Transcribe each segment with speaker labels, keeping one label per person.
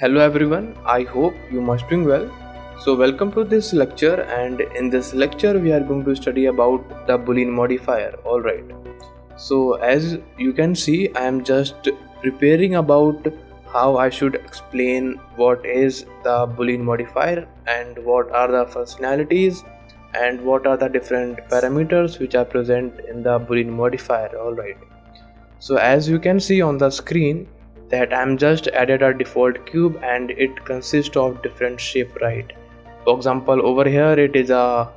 Speaker 1: Hello everyone, I hope you must doing well. So welcome to this lecture, and in this lecture we are going to study about the Boolean modifier. Alright. So as you can see, I am just preparing about how I should explain what is the Boolean modifier and what are the functionalities and what are the different parameters which are present in the Boolean modifier. Alright. So as you can see on the screen that I'm just added a default cube and it consists of different shape, right? For example, over here it is a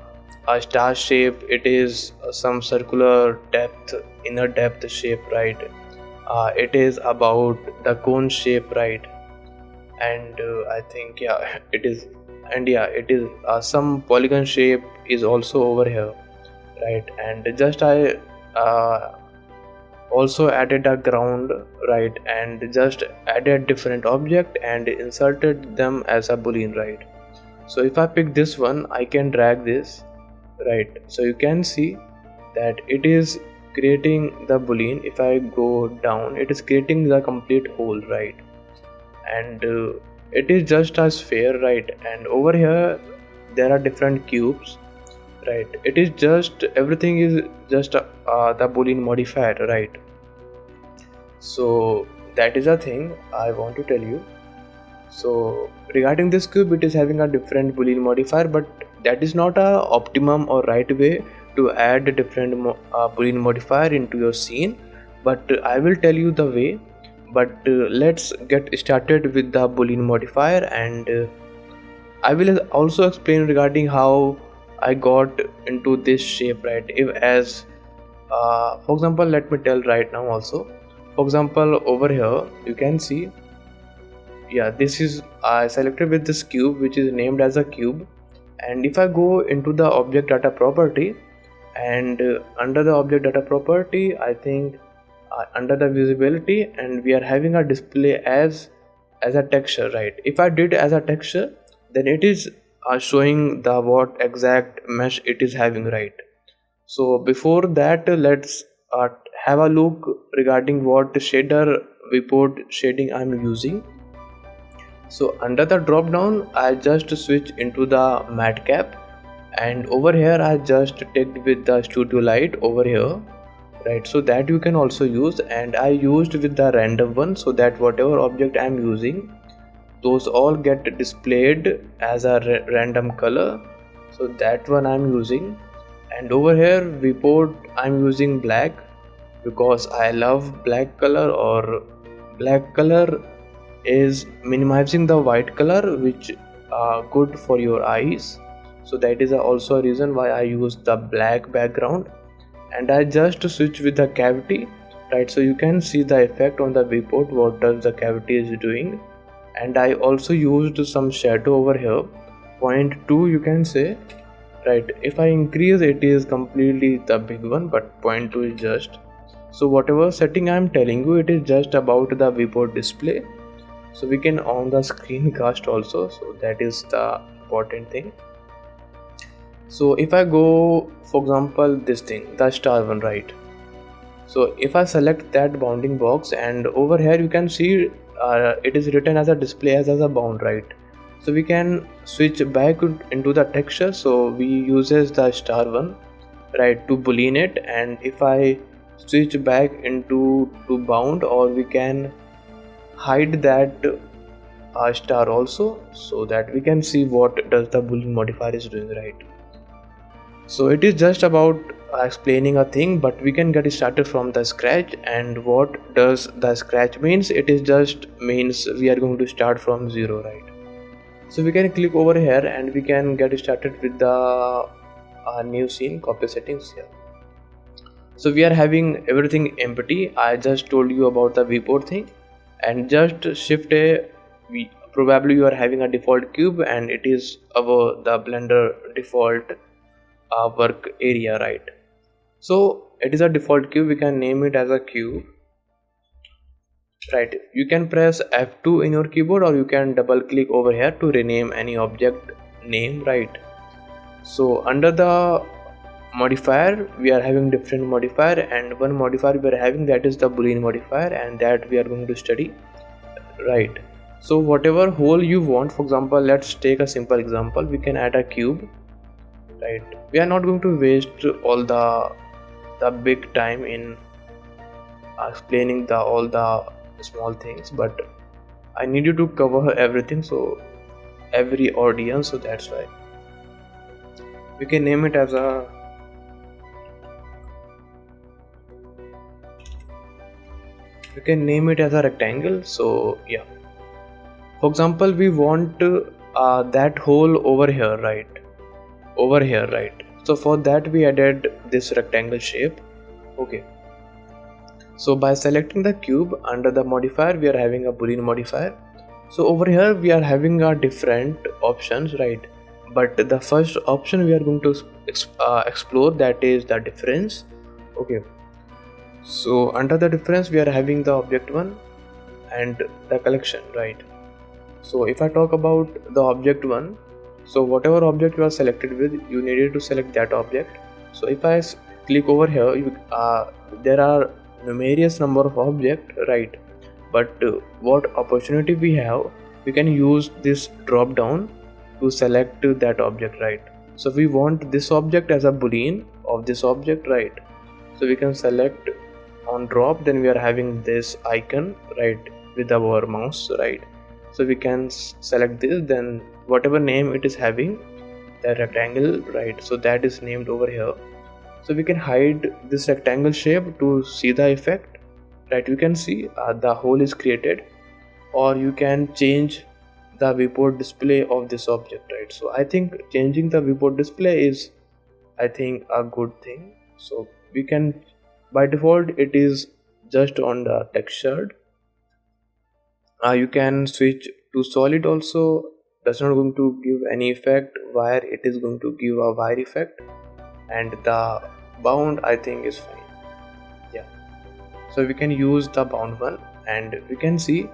Speaker 1: star shape, it is some circular depth, inner depth shape, right? It is about the cone shape, right? And I think it is, and it is some polygon shape is also over here, right? And just I also added a ground, right, and just added different object and inserted them as a boolean, right? So if I pick this one, I can drag this, right? So you can see that it is creating the boolean. If I go down, it is creating the complete whole, right? And it is just a sphere, right? And over here there are different cubes, right? It is just everything is just the Boolean modifier, right? So that is a thing I want to tell you. So regarding this cube, it is having a different Boolean modifier, but that is not a optimum or right way to add a different Boolean modifier into your scene, but I will tell you the way. But let's get started with the Boolean modifier, and I will also explain regarding how I got into this shape, right? If as for example, let me tell right now also. For example, over here you can see, this is I selected with this cube which is named as a cube, and if I go into the object data property, and under the object data property, I think under the visibility, and we are having a display as a texture, right? If I did as a texture, then it is showing the what exact mesh it is having, right? So before that, let's have a look regarding what shader viewport shading I'm using. So under the drop down, I just switch into the matte cap, and over here I just take with the studio light over here, right? So that you can also use, and I used with the random one, so that whatever object I'm using, those all get displayed as a random color. So that one I'm using, and over here viewport I'm using black because I love black color, or black color is minimizing the white color, which good for your eyes. So that is also a reason why I use the black background, and I just switch with the cavity, right? So you can see the effect on the viewport, what does the cavity is doing. And I also used some shadow over here, 0.2 you can say, right? If I increase, it is completely the big one, but 0.2 is just. So whatever setting I am telling you, it is just about the viewport display. So we can on the screencast also, so that is the important thing. So if I go, for example, this thing, the star one, right? So if I select that bounding box, and over here you can see it is written as a display as a bound, right? So we can switch back into the texture. So we uses the star one, right, to boolean it, and if I switch back into to bound, or we can hide that star also, so that we can see what does the Boolean modifier is doing, right? So it is just about explaining a thing, but we can get started from the scratch. And what does the scratch means? It is just means we are going to start from zero, right? So we can click over here and we can get started with the new scene, copy settings here. So we are having everything empty. I just told you about the viewport thing, and just shift a, probably you are having a default cube, and it is our the Blender default work area, right? So it is a default cube, we can name it as a cube, right? You can press F2 in your keyboard, or you can double click over here to rename any object name, right? So under the modifier, we are having different modifier, and one modifier we are having, that is the Boolean modifier, and that we are going to study, right? So whatever hole you want, for example, let's take a simple example. We can add a cube, right? We are not going to waste all the big time in explaining all the small things, but I need you to cover everything, so every audience. So that's why we can name it as a rectangle. So yeah, for example, we want that hole over here, right? So for that we added this rectangle shape. Okay, so by selecting the cube under the modifier, we are having a Boolean modifier. So over here we are having a different options, right? But the first option we are going to explore, that is the difference. Okay, so under the difference we are having the object one and the collection, right? So if I talk about the object one, so whatever object you are selected with, you needed to select that object. So if I click over here, there are numerous number of objects, right? But what opportunity we have, we can use this drop down to select that object, right? So we want this object as a boolean of this object, right? So we can select on drop, then we are having this icon, right, with our mouse, right? So we can select this, then whatever name it is having, the rectangle, right? So that is named over here. So we can hide this rectangle shape to see the effect, right? You can see the hole is created, or you can change the viewport display of this object, right? So I think changing the viewport display is, I think, a good thing. So we can, by default it is just on the textured. You can switch to solid also. That's not going to give any effect. Wire, it is going to give a wire effect, and the bound, I think, is fine. Yeah, so we can use the bound one, and we can see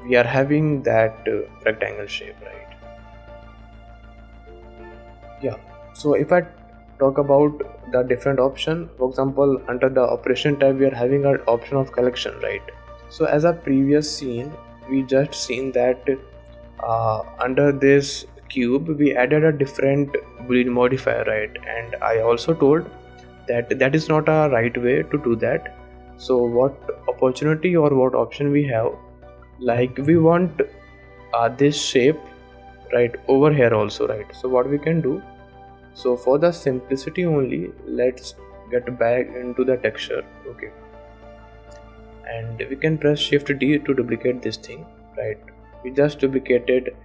Speaker 1: we are having that rectangle shape, right? Yeah, so if I talk about the different option, for example, under the operation tab we are having an option of collection, right? So as a previous scene, we just seen that under this cube we added a different Boolean modifier, right? And I also told that that is not a right way to do that. So what opportunity or what option we have, like we want this shape, right, over here also, right? So what we can do, so for the simplicity only, let's get back into the texture. Okay, and we can press Shift D to duplicate this thing, right? We just duplicated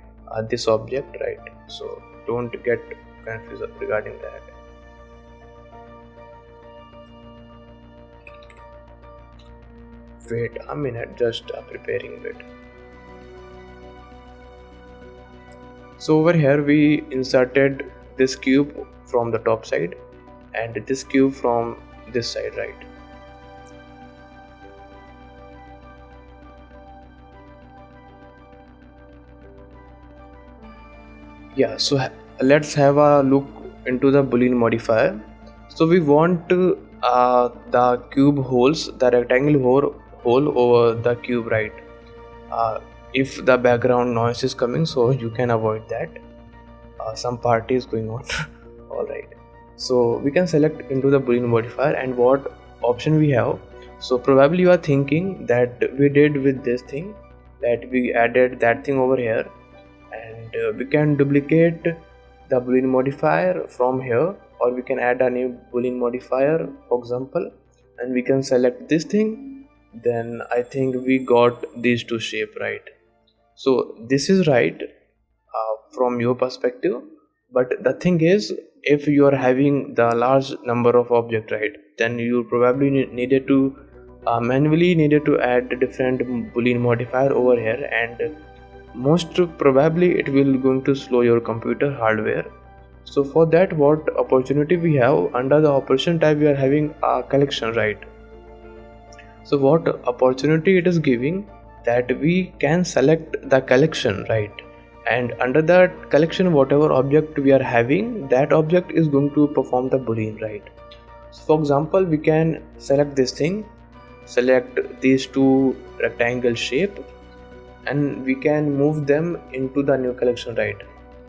Speaker 1: this object, right? So don't get confused regarding that. Wait a minute, just preparing it. So over here we inserted this cube from the top side and this cube from this side, right? Yeah, so let's have a look into the Boolean modifier. So we want the cube holes, the rectangle hole over the cube, right? If the background noise is coming, so you can avoid that. Some party is going on. All right, so we can select into the Boolean modifier, and what option we have. So probably you are thinking that we did with this thing, that we added that thing over here, and we can duplicate the Boolean modifier from here, or we can add a new Boolean modifier, for example, and we can select this thing. Then I think we got these two shape, right? So this is right from your perspective, but the thing is, if you are having the large number of object, right, then you probably needed to manually needed to add different Boolean modifier over here, and most probably it will going to slow your computer hardware. So for that, what opportunity we have, under the operation tab we are having a collection, right? So what opportunity it is giving, that we can select the collection, right? And under that collection, whatever object we are having, that object is going to perform the Boolean, right? So for example, we can select this thing, select these two rectangle shape, and we can move them into the new collection, right?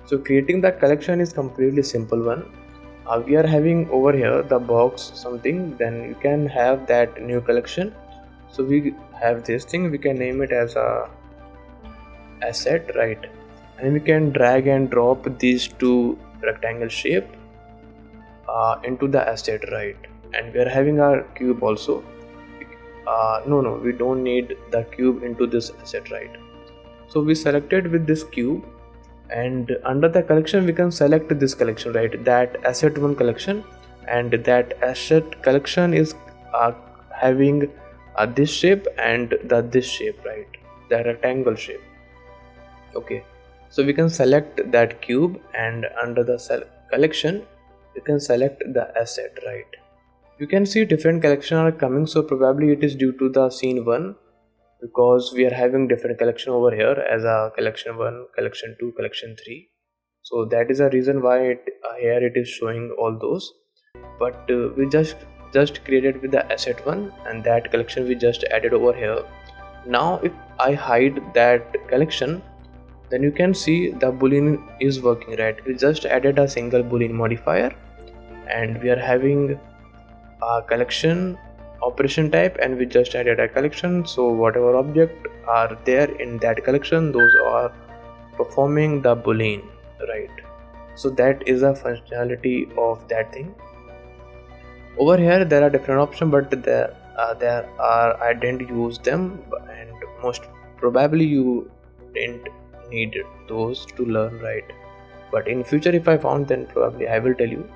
Speaker 1: So creating the collection is completely simple one. We are having over here the box something, then you can have that new collection. So we have this thing, we can name it as a asset, right? And we can drag and drop these two rectangle shape into the asset, right? And we are having our cube also. No, we don't need the cube into this asset, right? So we selected with this cube, and under the collection we can select this collection, right? That asset one collection, and that asset collection is having this shape and this shape, right? The rectangle shape. Okay, so we can select that cube, and under the collection we can select the asset, right? You can see different collection are coming, so probably it is due to the scene 1, because we are having different collection over here as a collection 1, collection 2, collection 3. So that is a reason why here it is showing all those. But we just created with the asset 1, and that collection we just added over here. Now if I hide that collection, then you can see the boolean is working, right? We just added a single boolean modifier, and we are having a collection operation type, and we just added a collection. So whatever object are there in that collection, those are performing the boolean, right? So that is a functionality of that thing. Over here there are different options, but there are I didn't use them, and most probably you didn't need those to learn, right? But in future if I found, then probably I will tell you,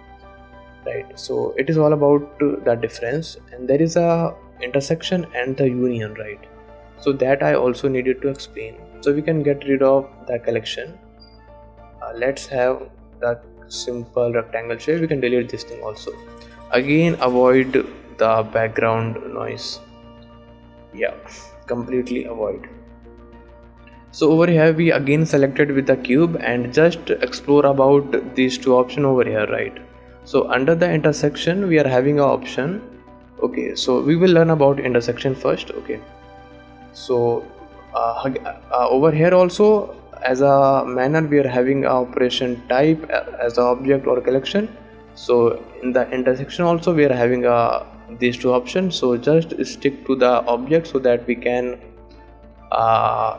Speaker 1: right? So it is all about the difference, and there is a intersection and the union, right? So that I also needed to explain. So we can get rid of the collection. Let's have the simple rectangle shape. We can delete this thing also. Again, avoid the background noise. Yeah, completely avoid. So over here we again selected with the cube, and just explore about these two options over here, right? So under the intersection we are having an option. Okay, so we will learn about intersection first. Okay, so over here also as a manner we are having a operation type as a object or collection. So in the intersection also we are having these two options. So just stick to the object so that we can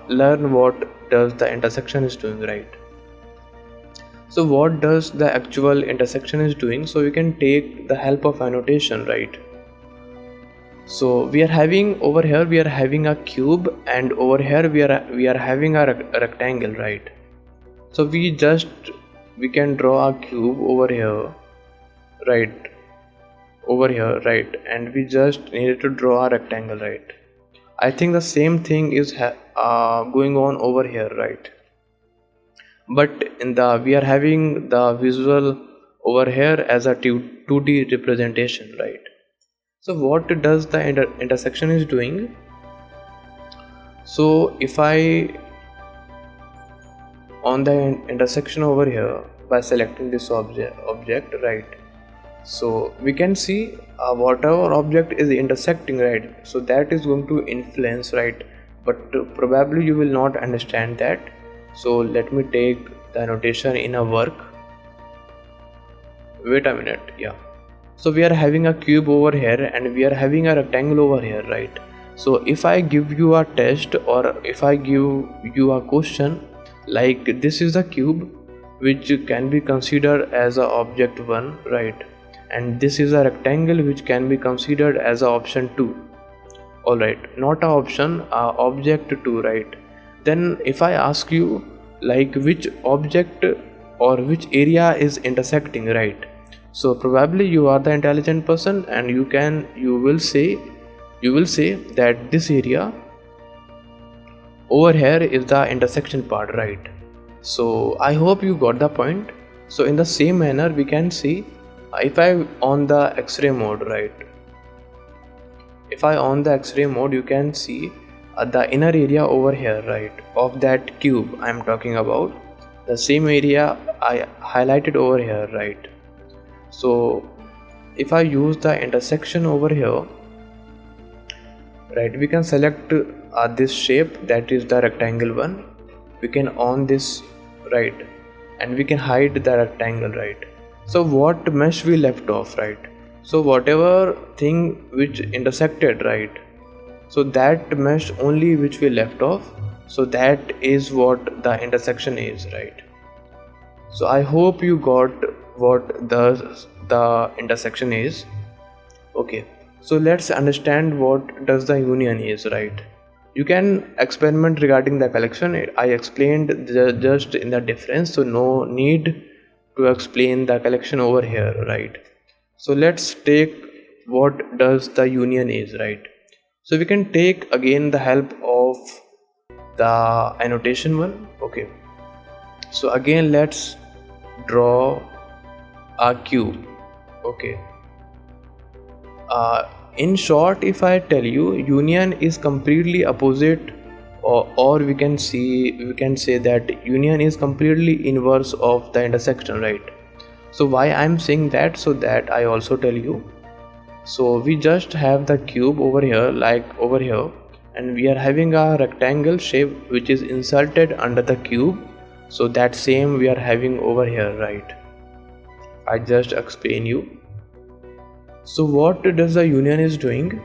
Speaker 1: learn what does the intersection is doing, right? So what does the actual intersection is doing? So we can take the help of annotation, right? So we are having over here we are having a cube, and over here we are having a rectangle, right? So we can draw a cube over here, right? Over here, right? And we just needed to draw a rectangle, right? I think the same thing is going on over here, right? But in the we are having the visual over here as a 2D representation, right? So what does the intersection is doing? So if I on the intersection over here by selecting this object, right? So we can see whatever object is intersecting, right? So that is going to influence, right? But probably you will not understand that. So let me take the annotation in a work. Wait a minute. Yeah, so we are having a cube over here, and we are having a rectangle over here, right? So if I give you a test, or if I give you a question like this is a cube which can be considered as a object 1, right? And this is a rectangle which can be considered as a option 2. Alright, not a option, object 2, right? Then if I ask you like which object or which area is intersecting, right? So probably you are the intelligent person, and you will say that this area over here is the intersection part, right? So I hope you got the point. So in the same manner we can see, if I on the X-ray mode, right? If I on the X-ray mode, you can see the inner area over here, right, of that cube I am talking about. The same area I highlighted over here, right? So if I use the intersection over here, right? We can select this shape, that is the rectangle one. We can on this, right, and we can hide the rectangle, right? So what mesh we left off, right? So whatever thing which intersected, right, so that mesh only which we left off, so that is what the intersection is, right? So I hope you got what the intersection is. Okay, so let's understand what does the union is, right? You can experiment regarding the collection. I explained just in the difference, so no need to explain the collection over here, right? So let's take what does the union is, right? So we can take again the help of the annotation one. Okay, so again let's draw a cube. Okay, in short, if I tell you, union is completely opposite, or we can say that union is completely inverse of the intersection, right? So why I'm saying that, so that I also tell you. So we just have the cube over here, like over here, and we are having a rectangle shape which is inserted under the cube. So that same we are having over here, right? I just explain you. So what does the union is doing?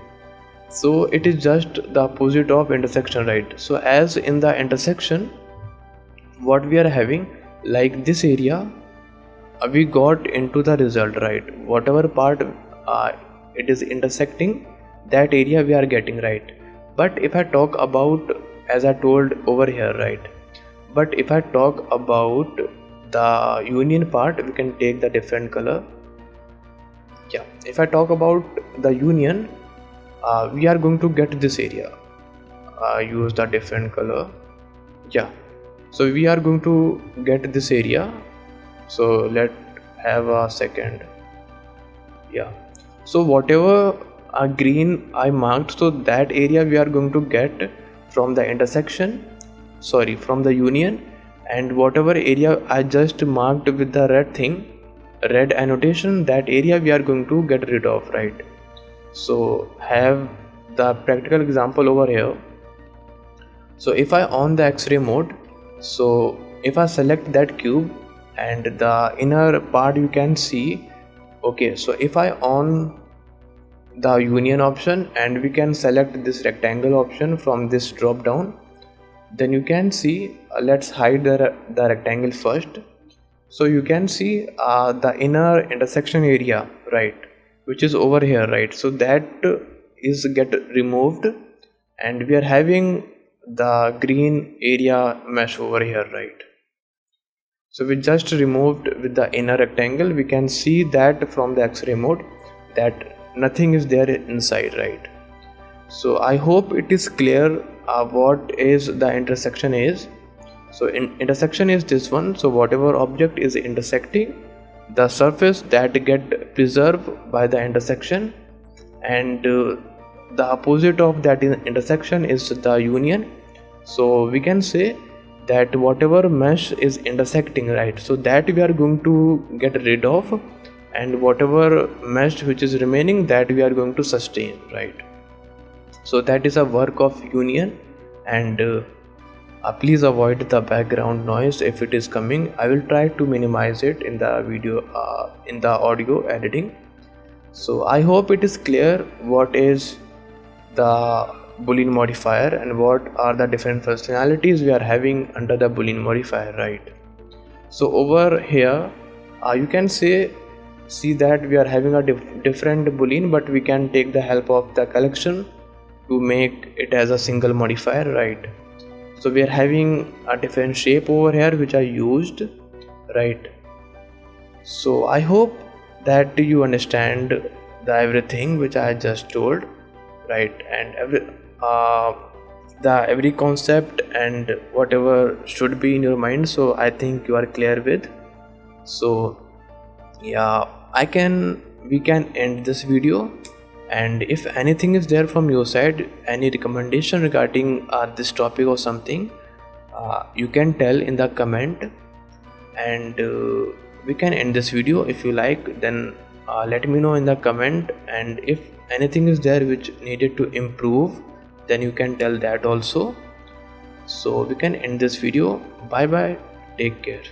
Speaker 1: So it is just the opposite of intersection, right? So as in the intersection, what we are having, like this area, we got into the result, right? Whatever part it is intersecting, that area we are getting, right? But if I talk about, as I told over here, right, but if I talk about the union part, we can take the different color. Yeah, if I talk about the union, we are going to get this area. Use the different color. Yeah, so we are going to get this area. So let's have a second. Yeah, so whatever green I marked, so that area we are going to get from the intersection, sorry, from the union. And whatever area I just marked with the red thing, red annotation, that area we are going to get rid of, right? So have the practical example over here. So if I on the X-ray mode, so if I select that cube and the inner part you can see. Okay, so if I on the union option and we can select this rectangle option from this drop down, then you can see, let's hide the rectangle first. So you can see the inner intersection area, right, which is over here, right? So that is get removed, and we are having the green area mesh over here, right? So we just removed with the inner rectangle. We can see that from the X-ray mode that nothing is there inside, right? So I hope it is clear what is the intersection is. So intersection is this one. So whatever object is intersecting, the surface that get preserved by the intersection, and the opposite of that intersection is the union. So we can say that whatever mesh is intersecting, right, so that we are going to get rid of, and whatever mesh which is remaining, that we are going to sustain, right? So that is a work of union. And please avoid the background noise if it is coming. I will try to minimize it in the video, in the audio editing. So I hope it is clear what is the Boolean modifier and what are the different functionalities we are having under the Boolean modifier, right? So over here you can see that we are having a different Boolean, but we can take the help of the collection to make it as a single modifier, right? So we are having a different shape over here which I used, right? So I hope that you understand the everything which I just told, right? And every concept and whatever should be in your mind, so I think you are clear with. So yeah, we can end this video. And if anything is there from your side, any recommendation regarding this topic or something, you can tell in the comment, and we can end this video. If you like, then let me know in the comment, and if anything is there which needed to improve, then you can tell that also. So we can end this video. Bye bye, take care.